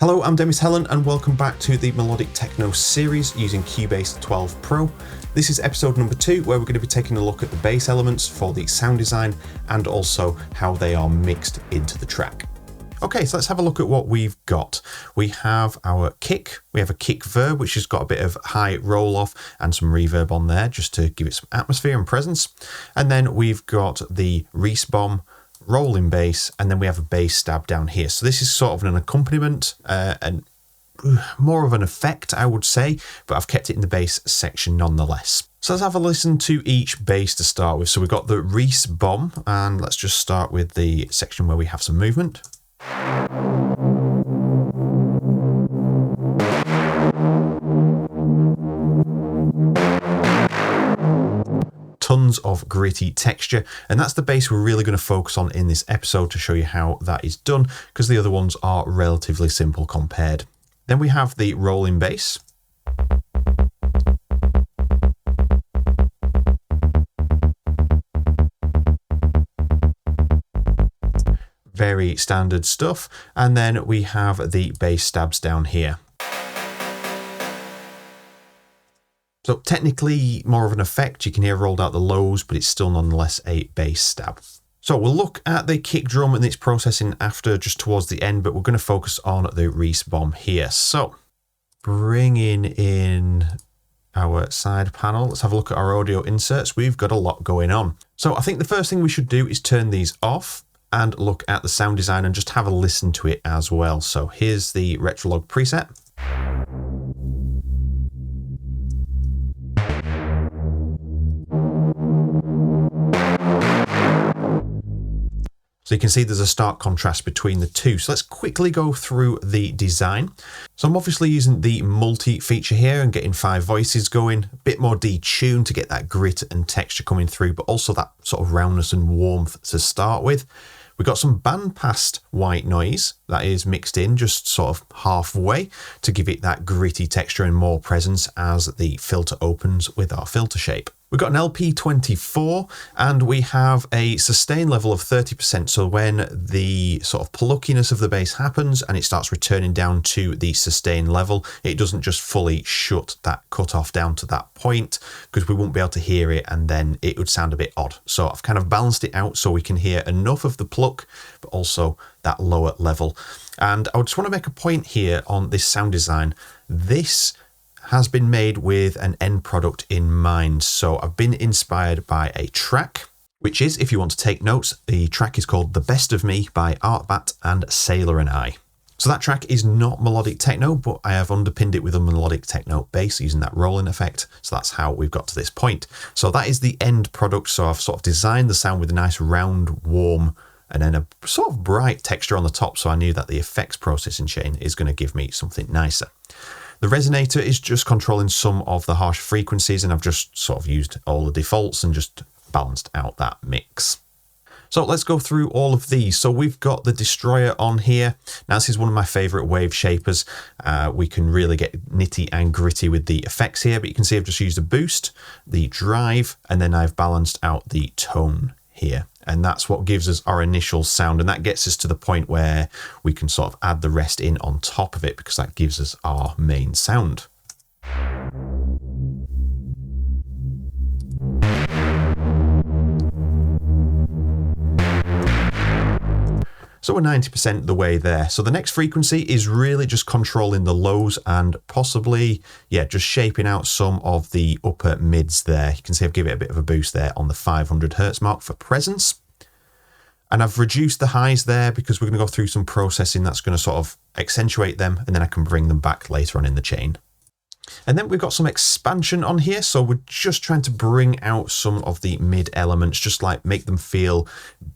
Hello, I'm Demis Hellen and welcome back to the Melodic Techno series using Cubase 12 Pro. This is episode number 2 where we're going to be taking a look at the bass elements for the sound design and also how they are mixed into the track. Okay, so let's have a look at what we've got. We have our kick, we have a kick verb which has got a bit of high roll off and some reverb on there just to give it some atmosphere and presence. And then we've got the Reese bomb, rolling bass, and then we have a bass stab down here. So this is sort of an accompaniment and more of an effect, I would say, but I've kept it in the bass section nonetheless. So let's have a listen to each bass to start with. So we've got the Reese bomb, and let's just start with the section where we have some movement. Tons of gritty texture, and that's the bass we're really going to focus on in this episode to show you how that is done, because the other ones are relatively simple compared. Then we have the rolling bass. Very standard stuff. And then we have the bass stabs down here. So technically more of an effect, you can hear rolled out the lows, but it's still nonetheless a bass stab. So we'll look at the kick drum and its processing after, just towards the end, but we're going to focus on the Reese bomb here. So bringing in our side panel, let's have a look at our audio inserts. We've got a lot going on. So I think the first thing we should do is turn these off and look at the sound design and just have a listen to it as well. So here's the Retrolog preset. So you can see there's a stark contrast between the two. So let's quickly go through the design. So I'm obviously using the multi feature here and getting 5 voices going, a bit more detuned to get that grit and texture coming through, but also that sort of roundness and warmth to start with. We've got some bandpass white noise that is mixed in just sort of halfway to give it that gritty texture and more presence as the filter opens with our filter shape. We've got an LP24 and we have a sustain level of 30%. So when the sort of pluckiness of the bass happens and it starts returning down to the sustain level, it doesn't just fully shut that cutoff down to that point, because we won't be able to hear it and then it would sound a bit odd. So I've kind of balanced it out so we can hear enough of the pluck, but also that lower level. And I just want to make a point here on this sound design. This has been made with an end product in mind. So I've been inspired by a track, which is, if you want to take notes, the track is called The Best of Me by Artbat and Sailor and I. So that track is not melodic techno, but I have underpinned it with a melodic techno bass using that rolling effect. So that's how we've got to this point. So that is the end product. So I've sort of designed the sound with a nice round, warm, and then a sort of bright texture on the top. So I knew that the effects processing chain is going to give me something nicer. The resonator is just controlling some of the harsh frequencies, and I've just sort of used all the defaults and just balanced out that mix. So let's go through all of these. So we've got the Destroyer on here. Now this is one of my favorite wave shapers. We can really get nitty and gritty with the effects here, but you can see I've just used a boost, the drive, and then I've balanced out the tone here. And that's what gives us our initial sound, and that gets us to the point where we can sort of add the rest in on top of it, because that gives us our main sound. So we're 90% the way there. So the next frequency is really just controlling the lows and possibly, just shaping out some of the upper mids there. You can see I've given it a bit of a boost there on the 500 Hertz mark for presence. And I've reduced the highs there because we're going to go through some processing that's going to sort of accentuate them, and then I can bring them back later on in the chain. And then we've got some expansion on here. So we're just trying to bring out some of the mid elements, just like make them feel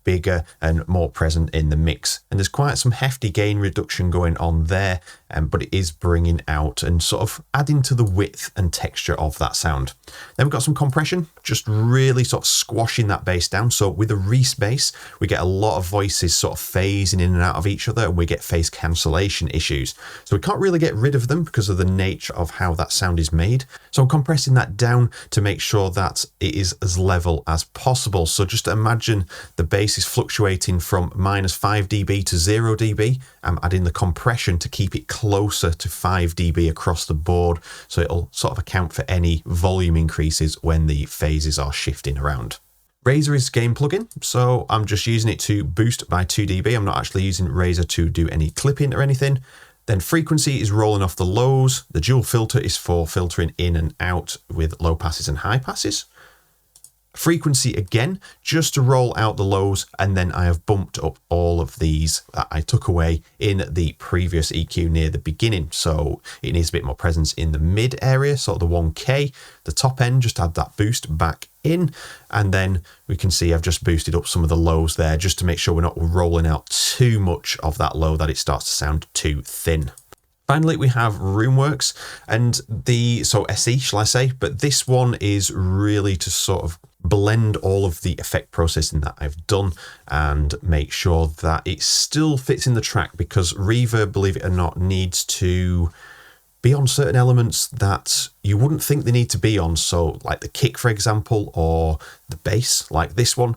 bigger and more present in the mix. And there's quite some hefty gain reduction going on there, but it is bringing out and sort of adding to the width and texture of that sound. Then we've got some compression just really sort of squashing that bass down. So with a Reese bass, we get a lot of voices sort of phasing in and out of each other, and we get phase cancellation issues. So we can't really get rid of them because of the nature of how that sound is made. So I'm compressing that down to make sure that it is as level as possible. So just imagine the bass is fluctuating from -5 dB to 0 dB. I'm adding the compression to keep it closer to 5 dB across the board, so it'll sort of account for any volume increases when the phases are shifting around. Razor is gain plugin, so I'm just using it to boost by 2 dB. I'm not actually using Razor to do any clipping or anything. Then frequency is rolling off the lows. The dual filter is for filtering in and out with low passes and high passes. Frequency again, just to roll out the lows, and then I have bumped up all of these that I took away in the previous EQ near the beginning. So it needs a bit more presence in the mid area, sort of the 1K. The top end, just add that boost back in, and then we can see I've just boosted up some of the lows there just to make sure we're not rolling out too much of that low that it starts to sound too thin. Finally, we have Roomworks and so SE, shall I say, but this one is really to sort of blend all of the effect processing that I've done and make sure that it still fits in the track, because reverb, believe it or not, needs to be on certain elements that you wouldn't think they need to be on. So like the kick, for example, or the bass, like this one,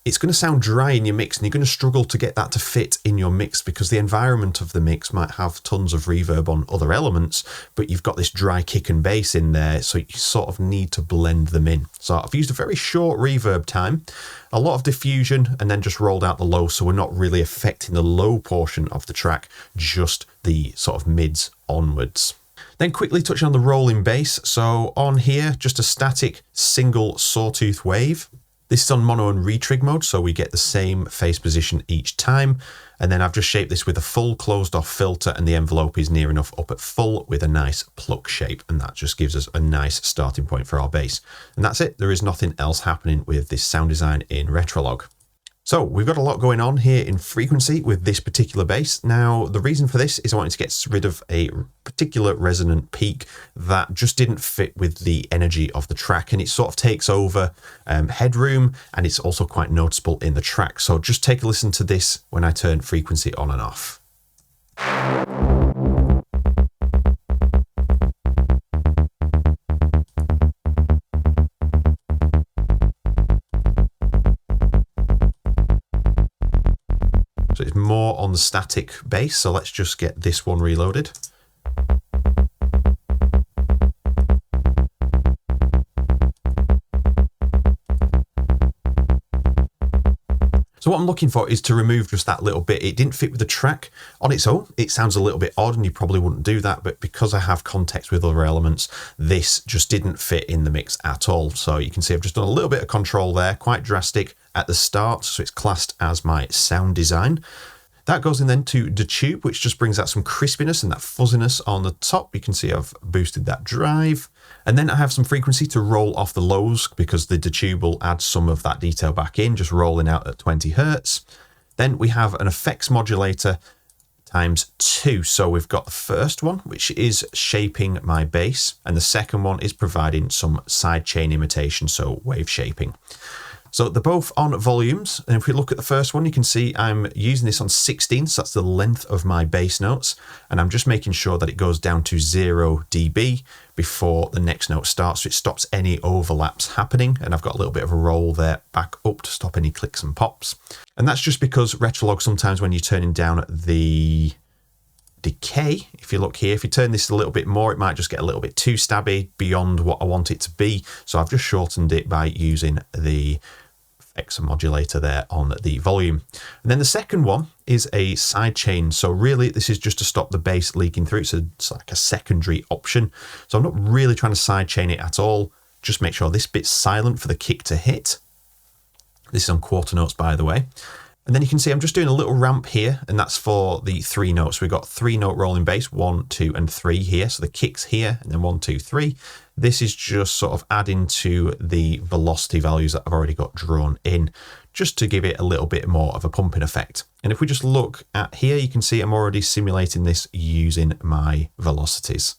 it's going to sound dry in your mix and you're going to struggle to get that to fit in your mix because the environment of the mix might have tons of reverb on other elements, but you've got this dry kick and bass in there, so you sort of need to blend them in. So I've used a very short reverb time, a lot of diffusion, and then just rolled out the low, so we're not really affecting the low portion of the track, just the sort of mids onwards. Then quickly touch on the rolling bass. So on here, just a static single sawtooth wave. This is on mono and retrig mode, so we get the same phase position each time. And then I've just shaped this with a full closed off filter, and the envelope is near enough up at full with a nice pluck shape. And that just gives us a nice starting point for our bass. And that's it. There is nothing else happening with this sound design in Retrolog. So we've got a lot going on here in frequency with this particular bass. Now, the reason for this is I wanted to get rid of a particular resonant peak that just didn't fit with the energy of the track, and it sort of takes over headroom, and it's also quite noticeable in the track. So just take a listen to this when I turn frequency on and off. So it's more on the static bass, so let's just get this one reloaded. So what I'm looking for is to remove just that little bit. It didn't fit with the track on its own. It sounds a little bit odd and you probably wouldn't do that, but because I have context with other elements, this just didn't fit in the mix at all. So you can see I've just done a little bit of control there, quite drastic at the start. So it's classed as my sound design. That goes in then to the tube, which just brings out some crispiness and that fuzziness on the top. You can see I've boosted that drive. And then I have some frequency to roll off the lows because the tube will add some of that detail back in, just rolling out at 20 Hertz. Then we have an effects modulator times 2. So we've got the first one, which is shaping my bass, and the second one is providing some sidechain imitation, so wave shaping. So they're both on volumes, and if we look at the first one, you can see I'm using this on 16, so that's the length of my bass notes, and I'm just making sure that it goes down to 0 dB before the next note starts, so it stops any overlaps happening, and I've got a little bit of a roll there back up to stop any clicks and pops. And that's just because Retrolog, sometimes when you're turning down the decay, if you look here, if you turn this a little bit more, it might just get a little bit too stabby beyond what I want it to be, so I've just shortened it by using the effects modulator there on the volume. And then the second one is a sidechain, so really this is just to stop the bass leaking through. So it's like a secondary option, so I'm not really trying to sidechain it at all. Just make sure this bit's silent for the kick to hit. This is on quarter notes, by the way. And then you can see I'm just doing a little ramp here, and that's for the 3 notes. We've got 3-note rolling bass, 1, 2, and 3 here. So the kick's here, and then 1, 2, 3. This is just sort of adding to the velocity values that I've already got drawn in, just to give it a little bit more of a pumping effect. And if we just look at here, you can see I'm already simulating this using my velocities.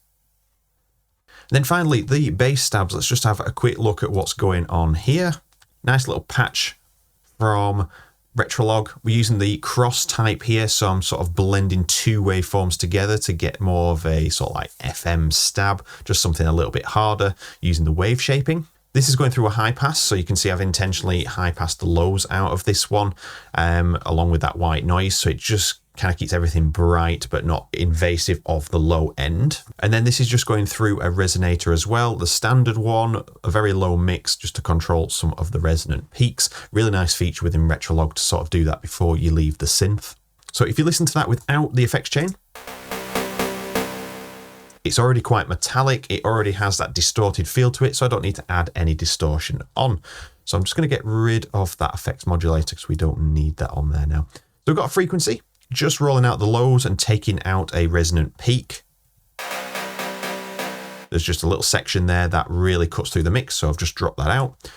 then finally, the bass stabs. Let's just have a quick look at what's going on here. Nice little patch from Retrolog. We're using the cross type here, so I'm sort of blending two waveforms together to get more of a sort of like FM stab, just something a little bit harder using the wave shaping. This is going through a high pass, so you can see I've intentionally high passed the lows out of this one, along with that white noise, so it just kind of keeps everything bright but not invasive of the low end. And then this is just going through a resonator as well, the standard one, a very low mix just to control some of the resonant peaks. Really nice feature within Retrolog to sort of do that before you leave the synth. So if you listen to that without the effects chain, it's already quite metallic. It already has that distorted feel to it, so I don't need to add any distortion on. So I'm just going to get rid of that effects modulator because we don't need that on there now. So we've got a frequency, just rolling out the lows and taking out a resonant peak. There's just a little section there that really cuts through the mix, so I've just dropped that out.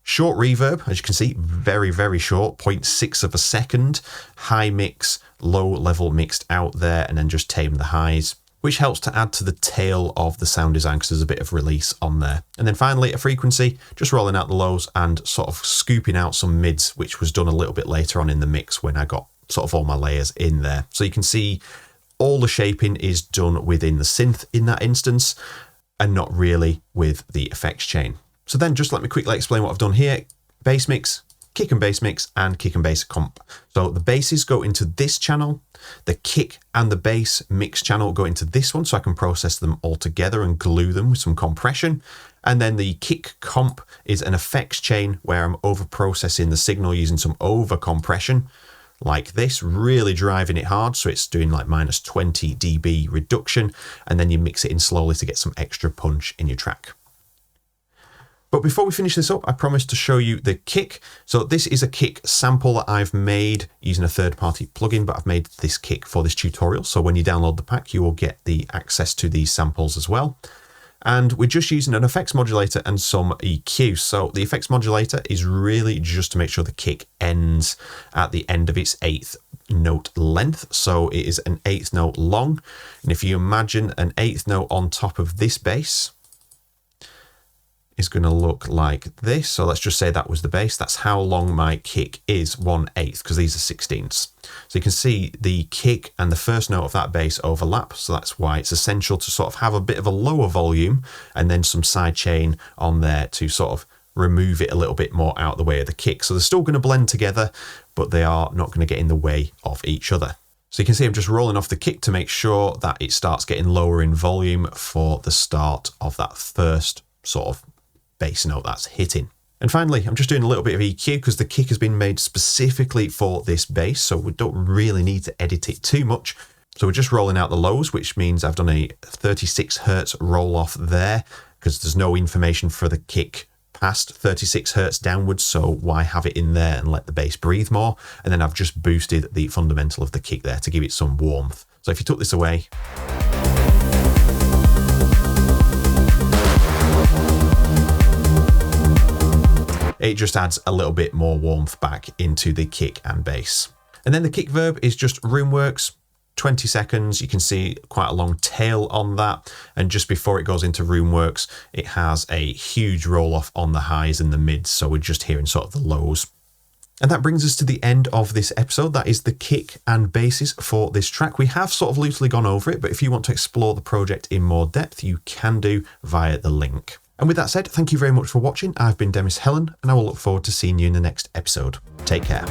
Short reverb, as you can see, very, very short, 0.6 of a second. High mix, low level mixed out there, and then just tame the highs, which helps to add to the tail of the sound design because there's a bit of release on there. And then finally, a frequency, just rolling out the lows and sort of scooping out some mids, which was done a little bit later on in the mix when I got sort of all my layers in there. So you can see all the shaping is done within the synth in that instance and not really with the effects chain. So then just let me quickly explain what I've done here. Bass mix, kick and bass mix, and kick and bass comp. So the basses go into this channel, the kick and the bass mix channel go into this one, so I can process them all together and glue them with some compression. And then the kick comp is an effects chain where I'm over processing the signal using some over compression like this, really driving it hard, so it's doing like minus 20 dB reduction, and then you mix it in slowly to get some extra punch in your track. But before we finish this up, I promised to show you the kick. So this is a kick sample that I've made using a third-party plugin, but I've made this kick for this tutorial. So when you download the pack, you will get the access to these samples as well. And we're just using an effects modulator and some EQ. So the effects modulator is really just to make sure the kick ends at the end of its 8th note length. So it is an 8th note long. And if you imagine an 8th note on top of this bass, is going to look like this. So let's just say that was the bass. That's how long my kick is, 1/8, because these are 16ths. So you can see the kick and the first note of that bass overlap. So that's why it's essential to sort of have a bit of a lower volume and then some side chain on there to sort of remove it a little bit more out of the way of the kick. So they're still going to blend together, but they are not going to get in the way of each other. So you can see I'm just rolling off the kick to make sure that it starts getting lower in volume for the start of that first sort of bass note that's hitting. And finally, I'm just doing a little bit of EQ because the kick has been made specifically for this bass, so we don't really need to edit it too much. So we're just rolling out the lows, which means I've done a 36 Hertz roll off there because there's no information for the kick past 36 Hertz downwards, so why have it in there and let the bass breathe more? And then I've just boosted the fundamental of the kick there to give it some warmth. So if you took this away, it just adds a little bit more warmth back into the kick and bass. And then the kick verb is just Roomworks, 20 seconds. You can see quite a long tail on that. And just before it goes into Roomworks, it has a huge roll off on the highs and the mids. So we're just hearing sort of the lows. And that brings us to the end of this episode. That is the kick and basses for this track. We have sort of loosely gone over it, but if you want to explore the project in more depth, you can do via the link. And with that said, thank you very much for watching. I've been Demis Hellen, and I will look forward to seeing you in the next episode. Take care.